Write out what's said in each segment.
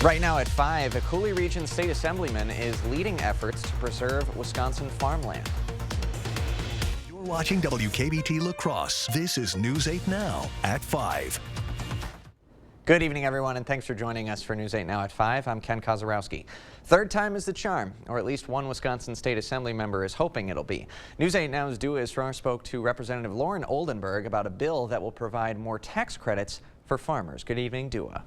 Right now at 5, a Coulee Region State Assemblyman is leading efforts to preserve Wisconsin farmland. You're watching WKBT La Crosse. This is News 8 Now at 5. Good evening, everyone, and thanks for joining us for News 8 Now at 5. I'm Ken Kozarowski. Third time is the charm, or at least one Wisconsin State Assembly member is hoping it'll be. News 8 Now's Dua Israr spoke to Representative Lauren Oldenburg about a bill that will provide more tax credits for farmers. Good evening, Dua.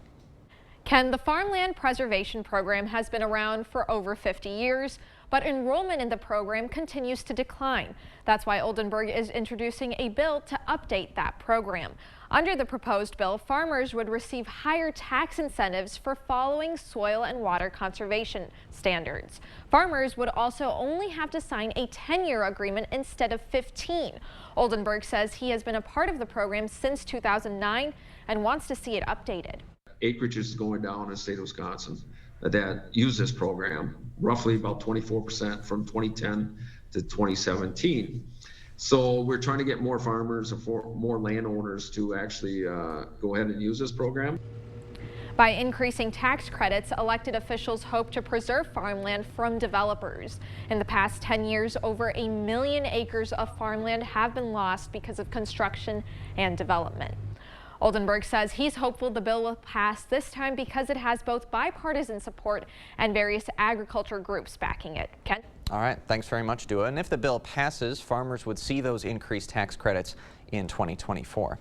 Ken, the Farmland Preservation Program has been around for over 50 years, but enrollment in the program continues to decline. That's why Oldenburg is introducing a bill to update that program. Under the proposed bill, farmers would receive higher tax incentives for following soil and water conservation standards. Farmers would also only have to sign a 10-year agreement instead of 15. Oldenburg says he has been a part of the program since 2009 and wants to see it updated. Acreage is going down in the state of Wisconsin that use this program, roughly about 24% from 2010 to 2017. So we're trying to get more farmers or more landowners to actually go ahead and use this program. By increasing tax credits, elected officials hope to preserve farmland from developers. In the past 10 years, over 1 million acres of farmland have been lost because of construction and development. Oldenburg says he's hopeful the bill will pass this time because it has both bipartisan support and various agriculture groups backing it. Ken? All right, thanks very much, Dua. And if the bill passes, farmers would see those increased tax credits in 2024.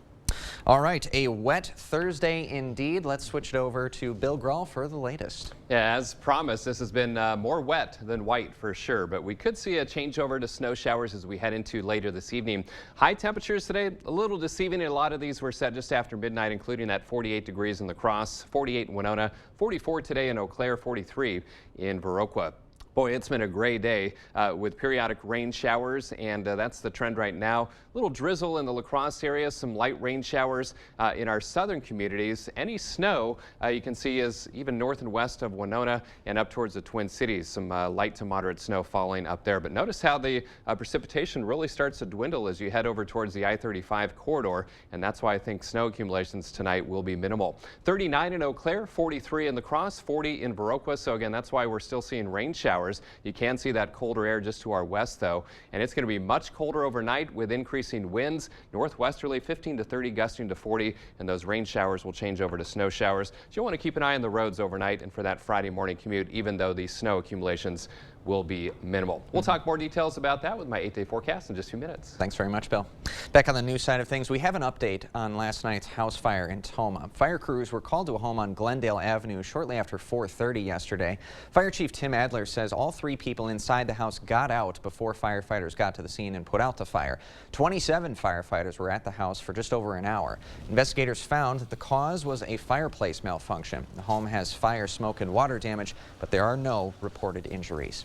All right, a wet Thursday indeed. Let's switch it over to Bill Grahl for the latest. Yeah, as promised, this has been more wet than white for sure, but we could see a changeover to snow showers as we head into later this evening. High temperatures today, a little deceiving. A lot of these were set just after midnight, including that 48 degrees in La Crosse, 48 in Winona, 44 today in Eau Claire, 43 in Viroqua. Boy, it's been a gray day with periodic rain showers, and that's the trend right now. A little drizzle in the La Crosse area, some light rain showers in our southern communities. Any snow you can see is even north and west of Winona and up towards the Twin Cities. Some light to moderate snow falling up there. But notice how the precipitation really starts to dwindle as you head over towards the I-35 corridor, and that's why I think snow accumulations tonight will be minimal. 39 in Eau Claire, 43 in La Crosse, 40 in Viroqua. So again, that's why we're still seeing rain showers. You can see that colder air just to our west, though, and it's going to be much colder overnight with increasing winds, northwesterly 15 to 30, gusting to 40, and those rain showers will change over to snow showers. So you'll want to keep an eye on the roads overnight and for that Friday morning commute, even though the snow accumulations will be minimal. We'll talk more details about that with my 8-day forecast in just a few minutes. Thanks very much, Bill. Back on the news side of things, we have an update on last night's house fire in Tomah. Fire crews were called to a home on Glendale Avenue shortly after 4:30 yesterday. Fire Chief Tim Adler says all 3 people inside the house got out before firefighters got to the scene and put out the fire. 27 firefighters were at the house for just over an hour. Investigators found that the cause was a fireplace malfunction. The home has fire, smoke, and water damage, but there are no reported injuries.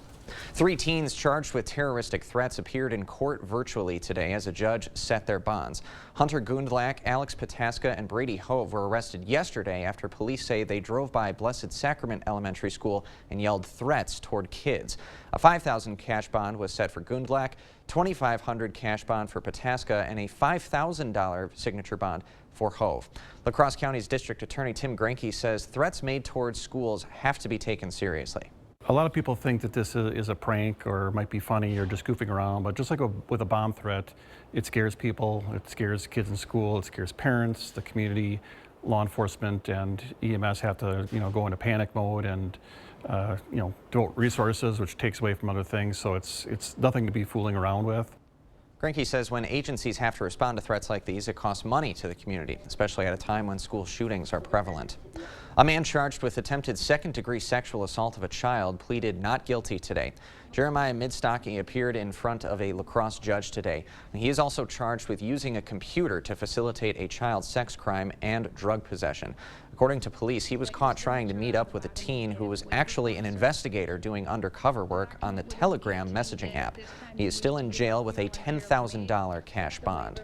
3 teens charged with terroristic threats appeared in court virtually today as a judge set their bonds. Hunter Gundlach, Alex Pataska, and Brady Hove were arrested yesterday after police say they drove by Blessed Sacrament Elementary School and yelled threats toward kids. A $5,000 cash bond was set for Gundlach, $2,500 cash bond for Pataska, and a $5,000 signature bond for Hove. La Crosse County's District Attorney Tim Granke says threats made towards schools have to be taken seriously. A lot of people think that this is a prank or might be funny or just goofing around, but just like with a bomb threat, it scares people, it scares kids in school, it scares parents, the community, law enforcement, and EMS have to, go into panic mode and, devote resources, which takes away from other things. So it's nothing to be fooling around with. Granke says when agencies have to respond to threats like these, it costs money to the community, especially at a time when school shootings are prevalent. A man charged with attempted second-degree sexual assault of a child pleaded not guilty today. Jeremiah Midstocky appeared in front of a La Crosse judge today. He is also charged with using a computer to facilitate a child sex crime and drug possession. According to police, he was caught trying to meet up with a teen who was actually an investigator doing undercover work on the Telegram messaging app. He is still in jail with a $10,000 cash bond.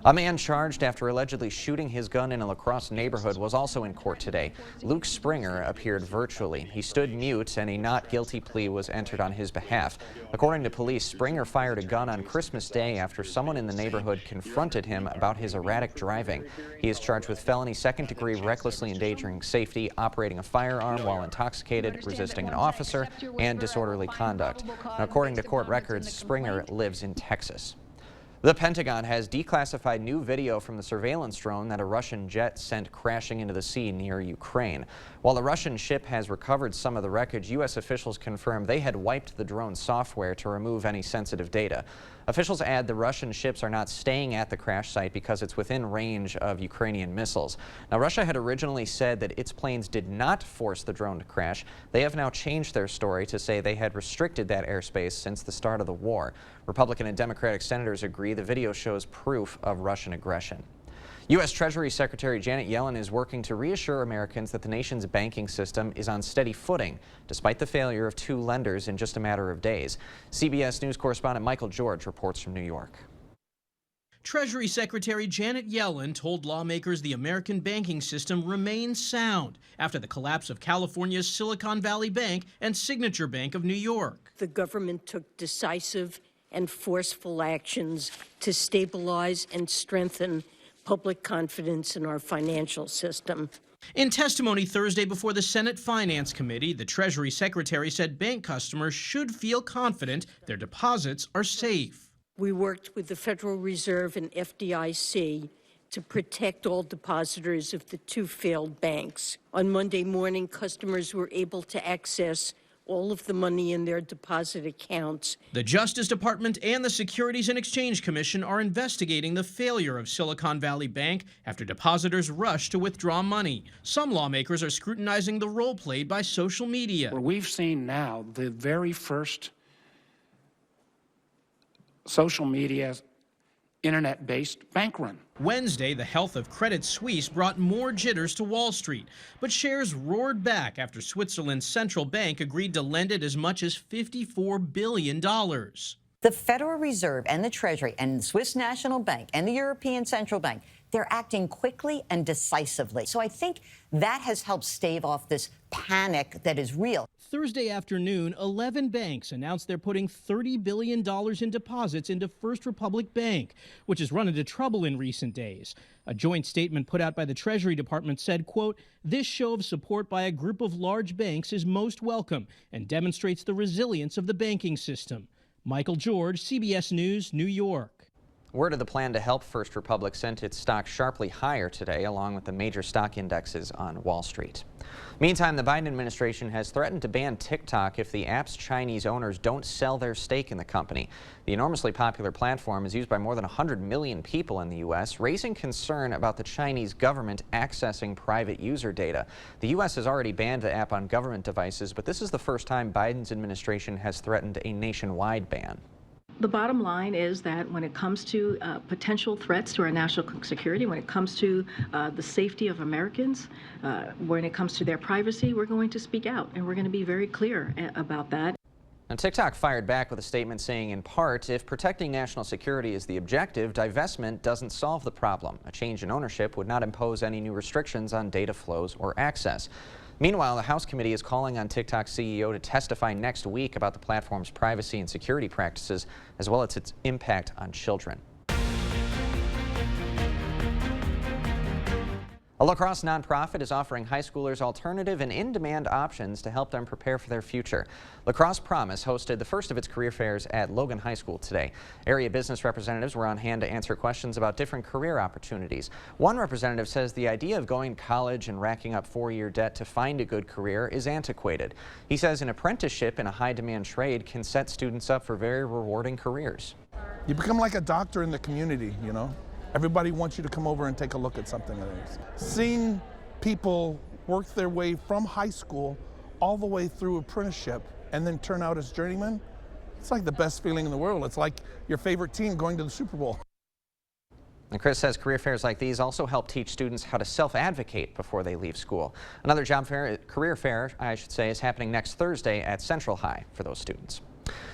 A man charged after allegedly shooting his gun in a La Crosse neighborhood was also in court today. Luke Springer appeared virtually. He stood mute and a not guilty plea was entered on his behalf. According to police, Springer fired a gun on Christmas Day after someone in the neighborhood confronted him about his erratic driving. He is charged with felony second-degree recklessly endangering safety, operating a firearm while intoxicated, resisting an officer, and disorderly conduct. Now, according to court records, Springer lives in Texas. The Pentagon has declassified new video from the surveillance drone that a Russian jet sent crashing into the sea near Ukraine. While the Russian ship has recovered some of the wreckage, U.S. officials confirmed they had wiped the drone's software to remove any sensitive data. Officials add the Russian ships are not staying at the crash site because it's within range of Ukrainian missiles. Now, Russia had originally said that its planes did not force the drone to crash. They have now changed their story to say they had restricted that airspace since the start of the war. Republican and Democratic senators agree the video shows proof of Russian aggression. U.S. Treasury Secretary Janet Yellen is working to reassure Americans that the nation's banking system is on steady footing, despite the failure of two lenders in just a matter of days. CBS News correspondent Michael George reports from New York. Treasury Secretary Janet Yellen told lawmakers the American banking system remains sound after the collapse of California's Silicon Valley Bank and Signature Bank of New York. The government took decisive and forceful actions to stabilize and strengthen public confidence in our financial system. In testimony Thursday before the Senate Finance Committee, the Treasury Secretary said bank customers should feel confident their deposits are safe. We worked with the Federal Reserve and FDIC to protect all depositors of the two failed banks. On Monday morning, customers were able to access all of the money in their deposit accounts. The Justice Department and the Securities and Exchange Commission are investigating the failure of Silicon Valley Bank after depositors rushed to withdraw money. Some lawmakers are scrutinizing the role played by social media. Where we've seen now the very first social media internet-based bank run. Wednesday, the health of Credit Suisse brought more jitters to Wall Street, but shares roared back after Switzerland's central bank agreed to lend it as much as $54 billion. The Federal Reserve and the Treasury and the Swiss National Bank and the European Central Bank, they're acting quickly and decisively. So I think that has helped stave off this panic that is real. Thursday afternoon, 11 banks announced they're putting $30 billion in deposits into First Republic Bank, which has run into trouble in recent days. A joint statement put out by the Treasury Department said, quote, "This show of support by a group of large banks is most welcome and demonstrates the resilience of the banking system." Michael George, CBS News, New York. Word of the plan to help First Republic sent its stock sharply higher today, along with the major stock indexes on Wall Street. Meantime, the Biden administration has threatened to ban TikTok if the app's Chinese owners don't sell their stake in the company. The enormously popular platform is used by more than 100 million people in the U.S., raising concern about the Chinese government accessing private user data. The U.S. has already banned the app on government devices, but this is the first time Biden's administration has threatened a nationwide ban. The bottom line is that when it comes to potential threats to our national security, when it comes to the safety of Americans, when it comes to their privacy, we're going to speak out, and we're going to be very clear about that. And TikTok fired back with a statement saying, in part, if protecting national security is the objective, divestment doesn't solve the problem. A change in ownership would not impose any new restrictions on data flows or access. Meanwhile, the House committee is calling on TikTok's CEO to testify next week about the platform's privacy and security practices, as well as its impact on children. A La Crosse nonprofit is offering high schoolers alternative and in-demand options to help them prepare for their future. La Crosse Promise hosted the first of its career fairs at Logan High School today. Area business representatives were on hand to answer questions about different career opportunities. One representative says the idea of going to college and racking up four-year debt to find a good career is antiquated. He says an apprenticeship in a high-demand trade can set students up for very rewarding careers. You become like a doctor in the community, you know? Everybody wants you to come over and take a look at something of theirs. Seeing people work their way from high school all the way through apprenticeship and then turn out as journeymen, it's like the best feeling in the world. It's like your favorite team going to the Super Bowl. And Chris says career fairs like these also help teach students how to self-advocate before they leave school. Another career fair, I should say, is happening next Thursday at Central High for those students.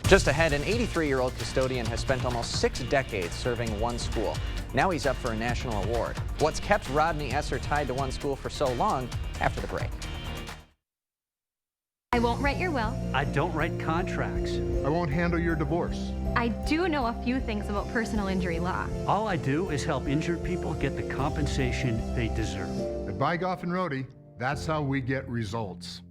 Just ahead, an 83-year-old custodian has spent almost 6 decades serving one school. Now he's up for a national award. What's kept Rodney Esser tied to one school for so long? After the break. I won't write your will. I don't write contracts. I won't handle your divorce. I do know a few things about personal injury law. All I do is help injured people get the compensation they deserve. At Bygoff and Rohde, that's how we get results.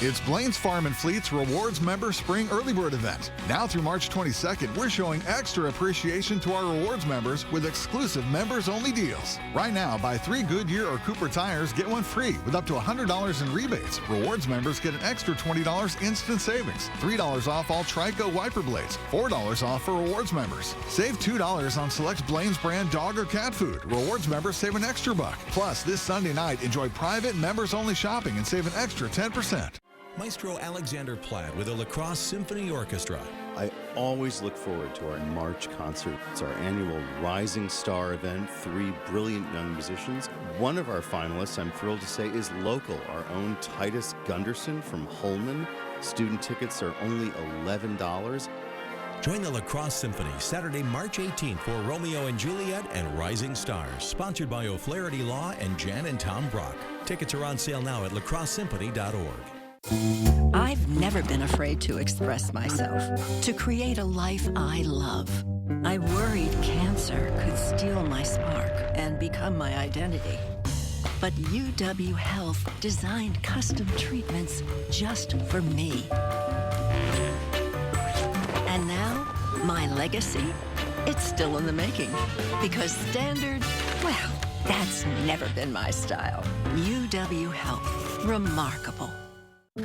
It's Blaine's Farm and Fleet's Rewards Member Spring Early Bird event. Now through March 22nd, we're showing extra appreciation to our rewards members with exclusive members-only deals. Right now, buy 3 Goodyear or Cooper tires, get one free with up to $100 in rebates. Rewards members get an extra $20 instant savings. $3 off all Trico wiper blades. $4 off for rewards members. Save $2 on select Blaine's brand dog or cat food. Rewards members save an extra $1. Plus, this Sunday night, enjoy private members-only shopping and save an extra 10%. Maestro Alexander Platt with the La Crosse Symphony Orchestra. I always look forward to our March concert. It's our annual Rising Star event, 3 brilliant young musicians. One of our finalists, I'm thrilled to say, is local, our own Titus Gunderson from Holman. Student tickets are only $11. Join the La Crosse Symphony Saturday, March 18th for Romeo and Juliet and Rising Stars, sponsored by O'Flaherty Law and Jan and Tom Brock. Tickets are on sale now at lacrossesymphony.org. I've never been afraid to express myself, to create a life I love. I worried cancer could steal my spark and become my identity. But UW Health designed custom treatments just for me. And now, my legacy, it's still in the making. Because standard, well, that's never been my style. UW Health, remarkable.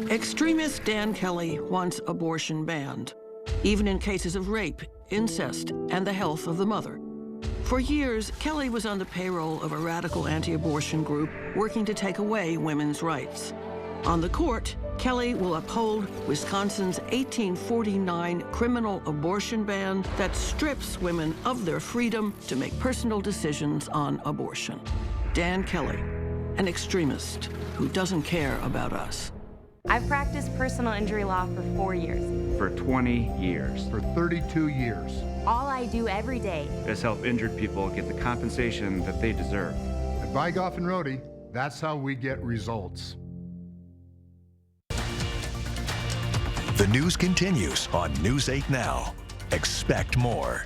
Extremist Dan Kelly wants abortion banned, even in cases of rape, incest, and the health of the mother. For years, Kelly was on the payroll of a radical anti-abortion group working to take away women's rights. On the court, Kelly will uphold Wisconsin's 1849 criminal abortion ban that strips women of their freedom to make personal decisions on abortion. Dan Kelly, an extremist who doesn't care about us. I've practiced personal injury law for 4 years. For 20 years. For 32 years. All I do every day is help injured people get the compensation that they deserve. At Bygoff and Rohde, that's how we get results. The news continues on News 8 Now. Expect more.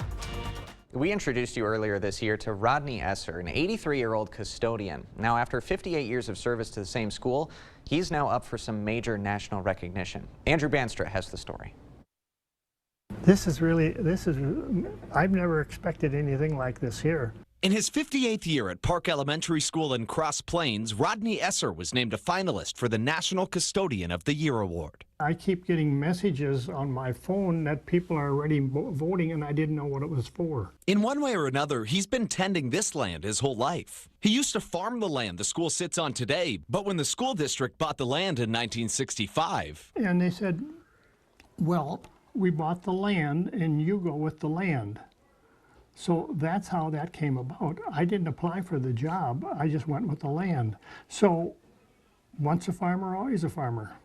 We introduced you earlier this year to Rodney Esser, an 83-year-old custodian. Now, after 58 years of service to the same school, he's now up for some major national recognition. Andrew Banstra has the story. I've never expected anything like this here. In his 58th year at Park Elementary School in Cross Plains, Rodney Esser was named a finalist for the National Custodian of the Year Award. I keep getting messages on my phone that people are already voting, and I didn't know what it was for. In one way or another, he's been tending this land his whole life. He used to farm the land the school sits on today, but when the school district bought the land in 1965... And they said, well, we bought the land, and you go with the land. So that's how that came about. I didn't apply for the job. I just went with the land. So once a farmer, always a farmer.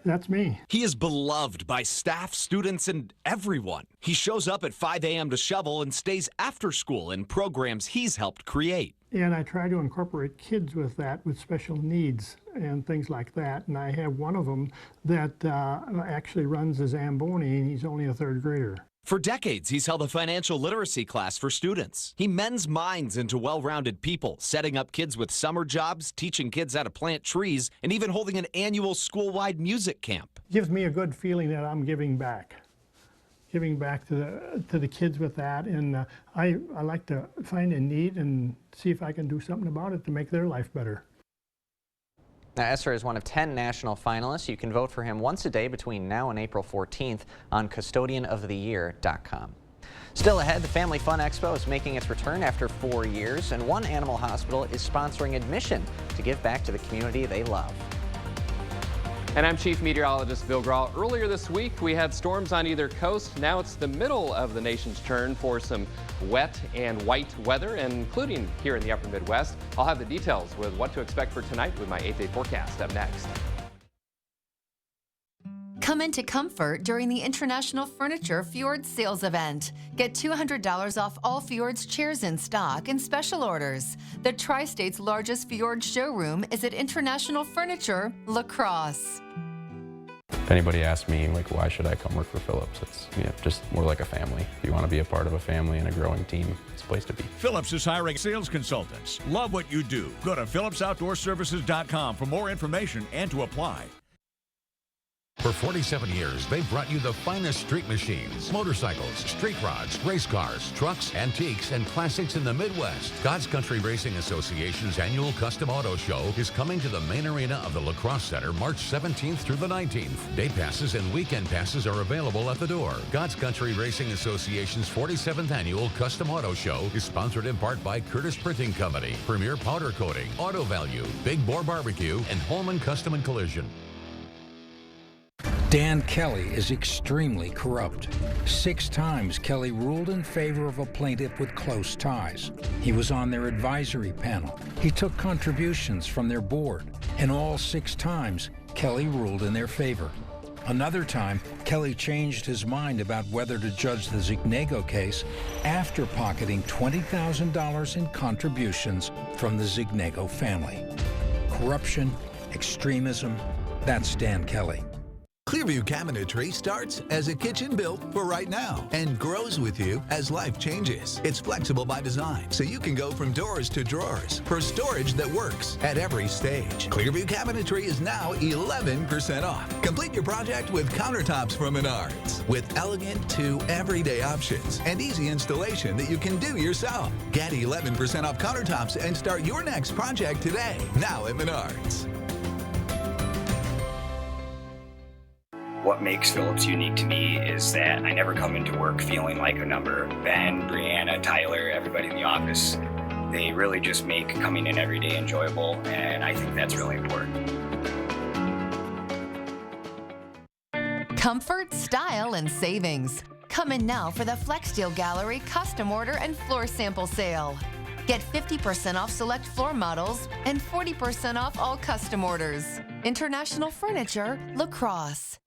That's me. He is beloved by staff, students, and everyone. He shows up at 5 a.m. to shovel and stays after school in programs he's helped create. And I try to incorporate kids with that, with special needs and things like that. And I have one of them that actually runs a Zamboni, and he's only a 3rd grader. For decades, he's held a financial literacy class for students. He mends minds into well-rounded people, setting up kids with summer jobs, teaching kids how to plant trees, and even holding an annual school-wide music camp. Gives me a good feeling that I'm giving back to the kids with that, and I like to find a need and see if I can do something about it to make their life better. Now, Esser is one of 10 national finalists. You can vote for him once a day between now and April 14th on custodianoftheyear.com. Still ahead, the Family Fun Expo is making its return after 4 years, and one animal hospital is sponsoring admission to give back to the community they love. And I'm Chief Meteorologist Bill Grahl. Earlier this week, we had storms on either coast. Now it's the middle of the nation's turn for some wet and white weather, including here in the upper Midwest. I'll have the details with what to expect for tonight with my 8-day forecast up next. Come into Comfort during the International Furniture Fjord Sales Event. Get $200 off all Fjord's chairs in stock and special orders. The Tri-State's largest Fjord showroom is at International Furniture, La Crosse. If anybody asks me, like, why should I come work for Phillips, it's just more like a family. If you want to be a part of a family and a growing team, it's a place to be. Phillips is hiring sales consultants. Love what you do. Go to phillipsoutdoorservices.com for more information and to apply. For 47 years, they've brought you the finest street machines, motorcycles, street rods, race cars, trucks, antiques, and classics in the Midwest. God's Country Racing Association's annual Custom Auto Show is coming to the main arena of the La Crosse Center March 17th through the 19th. Day passes and weekend passes are available at the door. God's Country Racing Association's 47th annual Custom Auto Show is sponsored in part by Curtis Printing Company, Premier Powder Coating, Auto Value, Big Boar Barbecue, and Holman Custom and Collision. Dan Kelly is extremely corrupt. 6 times Kelly ruled in favor of a plaintiff with close ties. He was on their advisory panel. He took contributions from their board. And all 6 times, Kelly ruled in their favor. Another time, Kelly changed his mind about whether to judge the Zignego case after pocketing $20,000 in contributions from the Zignego family. Corruption, extremism, that's Dan Kelly. Clearview Cabinetry starts as a kitchen built for right now and grows with you as life changes. It's flexible by design, so you can go from doors to drawers for storage that works at every stage. Clearview Cabinetry is now 11% off. Complete your project with countertops from Menards with elegant to everyday options and easy installation that you can do yourself. Get 11% off countertops and start your next project today, now at Menards. What makes Phillips unique to me is that I never come into work feeling like a number. Ben, Brianna, Tyler, everybody in the office, they really just make coming in every day enjoyable, and I think that's really important. Comfort, style, and savings. Come in now for the FlexSteel Gallery custom order and floor sample sale. Get 50% off select floor models and 40% off all custom orders. International Furniture, La Crosse.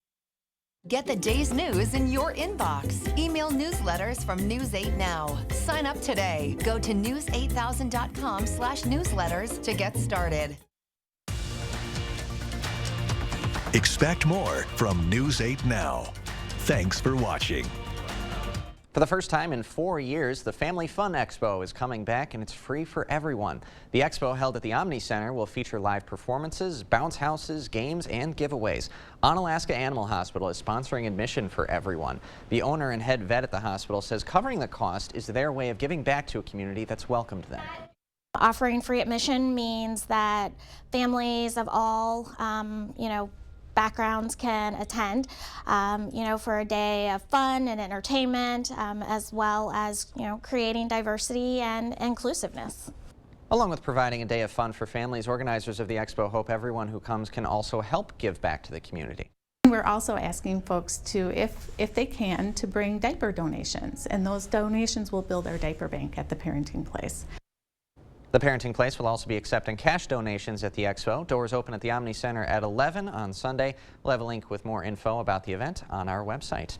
Get the day's news in your inbox. Email newsletters from News 8 Now. Sign up today. Go to news8000.com/newsletters to get started. Expect more from News 8 Now. Thanks for watching. For the first time in 4 years, the Family Fun Expo is coming back, and it's free for everyone. The expo, held at the Omni Center, will feature live performances, bounce houses, games, and giveaways. Onalaska Animal Hospital is sponsoring admission for everyone. The owner and head vet at the hospital says covering the cost is their way of giving back to a community that's welcomed them. Offering free admission means that families of all, backgrounds can attend, for a day of fun and entertainment, as well as, creating diversity and inclusiveness. Along with providing a day of fun for families, organizers of the expo hope everyone who comes can also help give back to the community. We're also asking folks to, if they can, to bring diaper donations, and those donations will build our diaper bank at the Parenting Place. The Parenting Place will also be accepting cash donations at the expo. Doors open at the Omni Center at 11 on Sunday. We'll have a link with more info about the event on our website.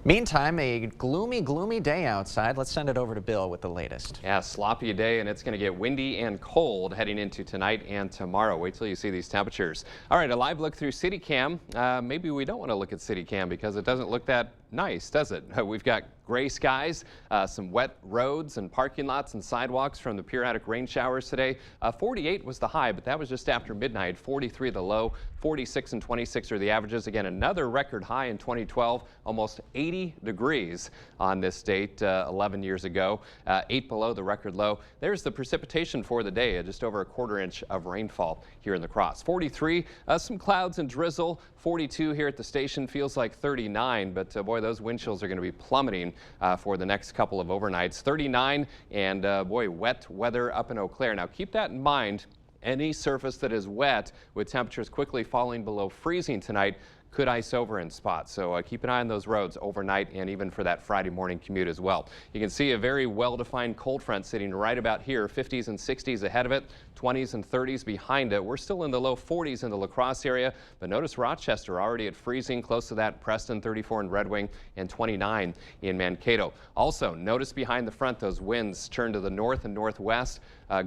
Meantime, a gloomy day outside. Let's send it over to Bill with the latest. Yeah, sloppy day, and it's going to get windy and cold heading into tonight and tomorrow. Wait till you see these temperatures. All right, a live look through CityCam. Maybe we don't want to look at CityCam because it doesn't look that nice, does it? We've got gray skies, some wet roads and parking lots and sidewalks from the periodic rain showers today. 48 was the high, but that was just after midnight. 43 the low, 46 and 26 are the averages. Again, another record high in 2012, almost 80 degrees on this date 11 years ago. 8 below the record low. There's the precipitation for the day, just over a quarter inch of rainfall here in La Crosse. 43, some clouds and drizzle. 42 here at the station, feels like 39, but boy, those wind chills are going to be plummeting for the next couple of overnights. 39 and boy, wet weather up in Eau Claire. Now keep that in mind. Any surface that is wet with temperatures quickly falling below freezing tonight could ice over in spots. So keep an eye on those roads overnight and even for that Friday morning commute as well. You can see a very well-defined cold front sitting right about here, 50s and 60s ahead of it, 20s and 30s behind it. We're still in the low 40s in the La Crosse area, but notice Rochester already at freezing, close to that. Preston 34 in Red Wing and 29 in Mankato. Also, notice behind the front those winds turn to the north and northwest,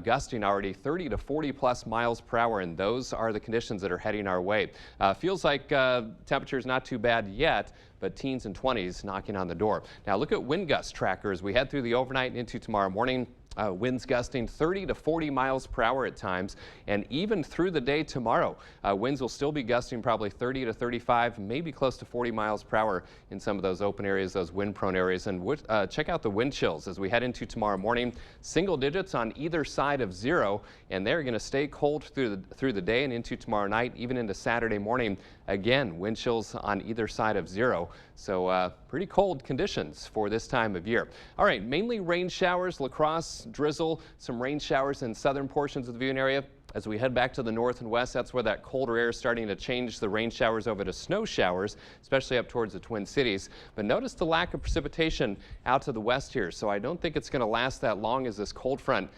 gusting already 30 to 40 plus miles per hour, and those are the conditions that are heading our way. Feels like temperature's not too bad yet, but teens and 20s knocking on the door. Now look at wind gust tracker as we head through the overnight into tomorrow morning. Winds gusting 30 to 40 miles per hour at times, and even through the day tomorrow, winds will still be gusting probably 30 to 35, maybe close to 40 miles per hour in some of those open areas, those wind-prone areas. And check out the wind chills as we head into tomorrow morning. Single digits on either side of 0, and they're going to stay cold through the day and into tomorrow night, even into Saturday morning. Again, wind chills on either side of 0. So pretty cold conditions for this time of year. All right, mainly rain showers, La Crosse, drizzle, some rain showers in southern portions of the viewing area. As we head back to the north and west, that's where that colder air is starting to change the rain showers over to snow showers, especially up towards the Twin Cities. But notice the lack of precipitation out to the west here, so I don't think it's going to last that long as this cold front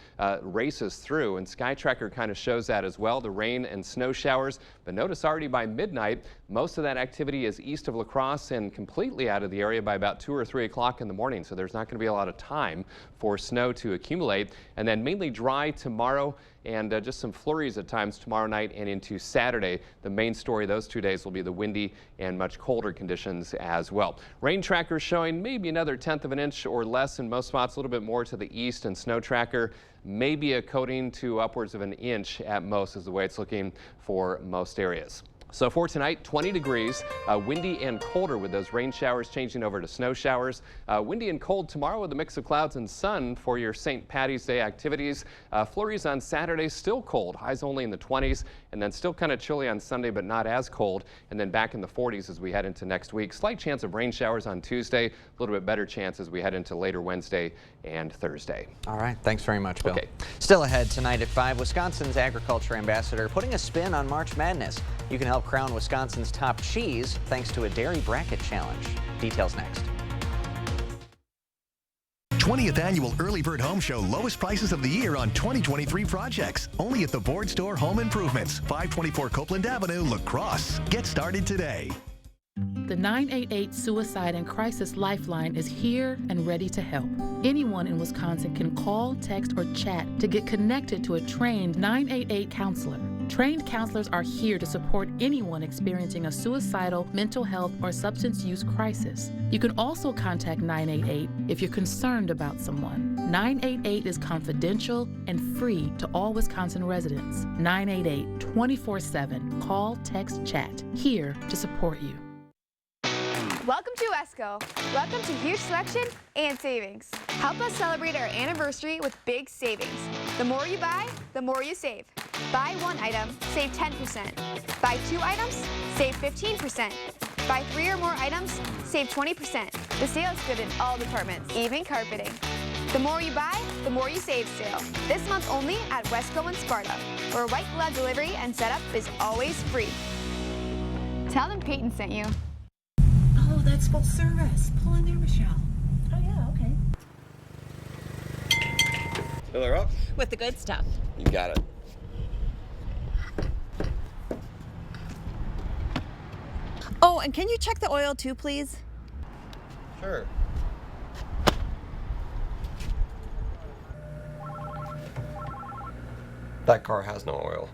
races through. And Sky Tracker kind of shows that as well, the rain and snow showers. But notice already by midnight, most of that activity is east of La Crosse and completely out of the area by about 2 or 3 o'clock in the morning. So there's not going to be a lot of time for snow to accumulate. And then mainly dry tomorrow, and just some flurries at times tomorrow night and into Saturday. The main story those 2 days will be the windy and much colder conditions as well. Rain tracker showing maybe another 1/10 of an inch or less in most spots, a little bit more to the east, and snow tracker maybe a coating to upwards of an inch at most is the way it's looking for most areas. So for tonight, 20 degrees, windy and colder with those rain showers changing over to snow showers. Windy and cold tomorrow with a mix of clouds and sun for your St. Patty's Day activities. Flurries on Saturday, still cold, highs only in the 20s, and then still kind of chilly on Sunday, but not as cold. And then back in the 40s as we head into next week. Slight chance of rain showers on Tuesday, a little bit better chance as we head into later Wednesday and Thursday. All right, thanks very much, Bill. Okay. Still ahead tonight at 5, Wisconsin's agriculture ambassador putting a spin on March Madness. You can help crown Wisconsin's top cheese thanks to a dairy bracket challenge. Details next. 20th Annual Early Bird Home Show lowest prices of the year on 2023 projects. Only at the Board Store Home Improvements, 524 Copeland Avenue, La Crosse. Get started today. The 988 Suicide and Crisis Lifeline is here and ready to help. Anyone in Wisconsin can call, text, or chat to get connected to a trained 988 counselor. Trained counselors are here to support anyone experiencing a suicidal, mental health, or substance use crisis. You can also contact 988 if you're concerned about someone. 988 is confidential and free to all Wisconsin residents. 988 24/7. Call, text, chat. Here to support you. Welcome to Wesco. Welcome to huge selection and savings. Help us celebrate our anniversary with big savings. The more you buy, the more you save. Buy 1 item, save 10%. Buy 2 items, save 15%. Buy 3 or more items, save 20%. The sale is good in all departments, even carpeting. The more you buy, the more you save sale. This month only at Wesco and Sparta, where white glove delivery and setup is always free. Tell them Peyton sent you. Oh, that's full service. Pull in there, Michelle. Oh, yeah, okay. Fill her up? With the good stuff. You got it. Oh, and can you check the oil too, please? Sure. That car has no oil.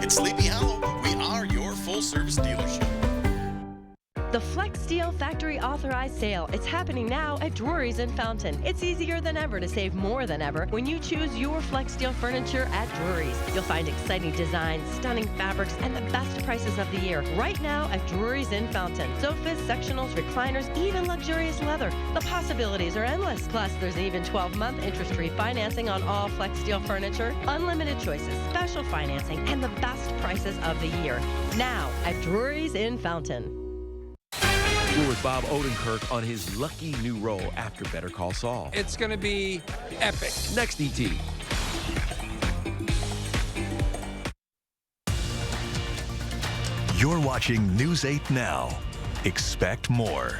At Sleepy Hollow, we are your full-service dealership. The Flex Steel Factory Authorized Sale. It's happening now at Drury's in Fountain. It's easier than ever to save more than ever when you choose your Flex Steel furniture at Drury's. You'll find exciting designs, stunning fabrics, and the best prices of the year right now at Drury's in Fountain. Sofas, sectionals, recliners, even luxurious leather. The possibilities are endless. Plus, there's even 12-month interest-free financing on all Flex Steel furniture, unlimited choices, special financing, and the best prices of the year. Now at Drury's in Fountain. We're with Bob Odenkirk on his lucky new role after Better Call Saul. It's going to be epic. Next, ET. You're watching News 8 Now. Expect more.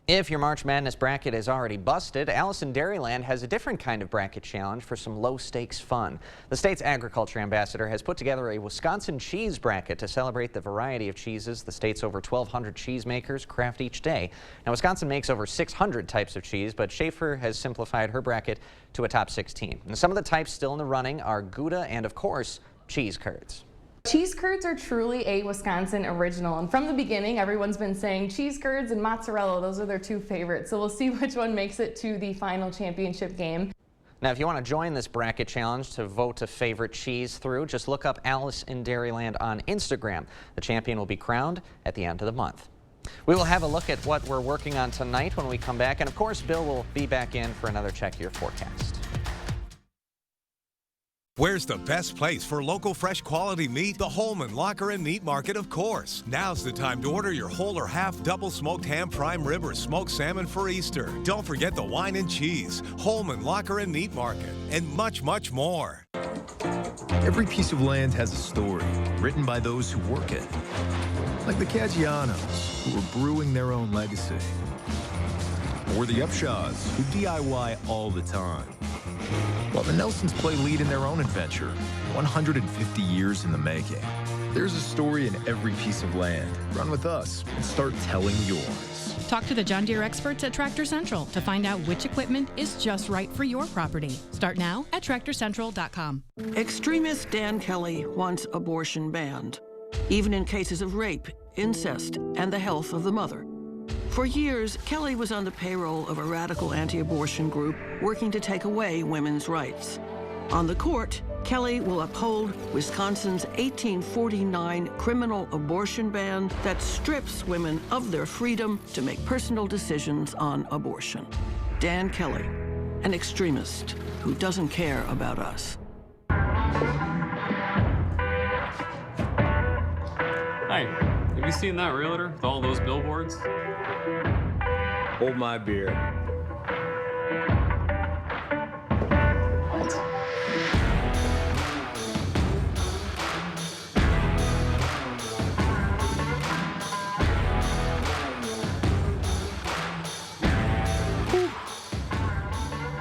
If your March Madness bracket is already busted, Alice in Dairyland has a different kind of bracket challenge for some low-stakes fun. The state's agriculture ambassador has put together a Wisconsin cheese bracket to celebrate the variety of cheeses the state's over 1,200 cheesemakers craft each day. Now, Wisconsin makes over 600 types of cheese, but Schaefer has simplified her bracket to a top 16. And some of the types still in the running are Gouda and, of course, cheese curds. Cheese curds are truly a Wisconsin original, and from the beginning everyone's been saying cheese curds and mozzarella, those are their two favorites, so we'll see which one makes it to the final championship game. Now, if you want to join this bracket challenge to vote a favorite cheese through, just look up Alice in Dairyland on Instagram. The champion will be crowned at the end of the month. We will have a look at what we're working on tonight when we come back, and of course Bill will be back in for another Check Your Forecast. Where's the best place for local fresh quality meat? The Holman Locker and Meat Market, of course. Now's the time to order your whole or half double smoked ham, prime rib, or smoked salmon for Easter. Don't forget the wine and cheese. Holman Locker and Meat Market, and much, much more. Every piece of land has a story written by those who work it. Like the Caggianos, who are brewing their own legacy. Or the Upshaws, who DIY all the time. While the Nelsons play lead in their own adventure, 150 years in the making. There's a story in every piece of land. Run with us and start telling yours. Talk to the John Deere experts at Tractor Central to find out which equipment is just right for your property. Start now at TractorCentral.com. Extremist Dan Kelly wants abortion banned, even in cases of rape, incest, and the health of the mother. For years, Kelly was on the payroll of a radical anti-abortion group working to take away women's rights. On the court, Kelly will uphold Wisconsin's 1849 criminal abortion ban that strips women of their freedom to make personal decisions on abortion. Dan Kelly, an extremist who doesn't care about us. Hi, have you seen that realtor with all those billboards? Hold my beer.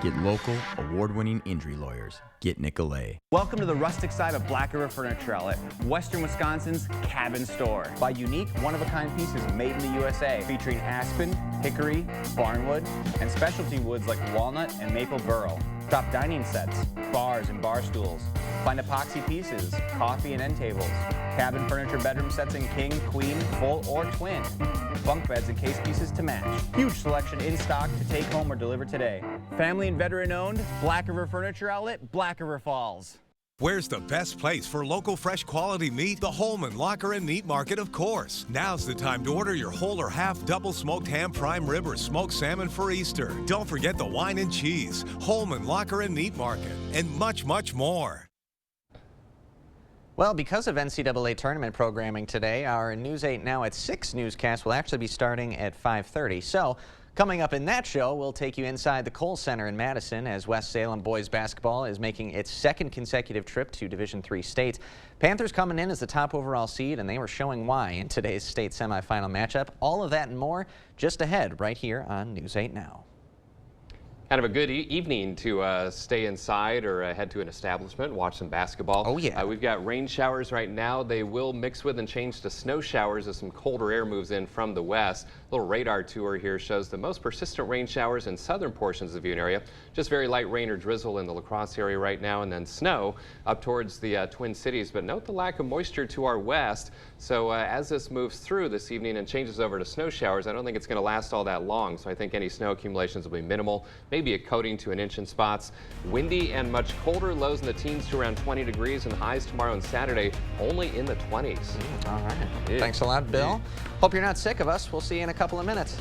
Get local, award-winning injury lawyers. Get Nicolay. Welcome to the rustic side of Black River Furniture Outlet, Western Wisconsin's cabin store. Buy unique, one-of-a-kind pieces made in the USA, featuring aspen, hickory, barnwood, and specialty woods like walnut and maple burl. Shop dining sets, bars and bar stools. Find epoxy pieces, coffee and end tables, cabin furniture bedroom sets in king, queen, full, or twin. Bunk beds and case pieces to match. Huge selection in stock to take home or deliver today. Family and veteran owned, Black River Furniture Outlet, Black River Falls. Where's the best place for local fresh quality meat? The Holman Locker and Meat Market, of course. Now's the time to order your whole or half double smoked ham, prime rib, or smoked salmon for Easter. Don't forget the wine and cheese. Holman Locker and Meat Market, and much, much more. Well, because of NCAA tournament programming today, our News 8 Now at 6 newscast will actually be starting at 5:30. So, coming up in that show, we'll take you inside the Kohl Center in Madison as West Salem boys basketball is making its second consecutive trip to Division III state. Panthers coming in as the top overall seed, and they were showing why in today's state semifinal matchup. All of that and more just ahead right here on News 8 Now. Kind of a good evening to stay inside or head to an establishment, watch some basketball. Oh, yeah. We've got rain showers right now. They will mix with and change to snow showers as some colder air moves in from the west. A little radar tour here shows the most persistent rain showers in southern portions of the Butte area. Just very light rain or drizzle in the La Crosse area right now, and then snow up towards the Twin Cities. But note the lack of moisture to our west. So as this moves through this evening and changes over to snow showers, I don't think it's going to last all that long. So I think any snow accumulations will be minimal. Maybe a coating to an inch in spots. Windy and much colder, lows in the teens to around 20 degrees, and highs tomorrow and Saturday only in the 20s. All right. Thanks a lot, Bill. Hope you're not sick of us. We'll see you in a couple of minutes.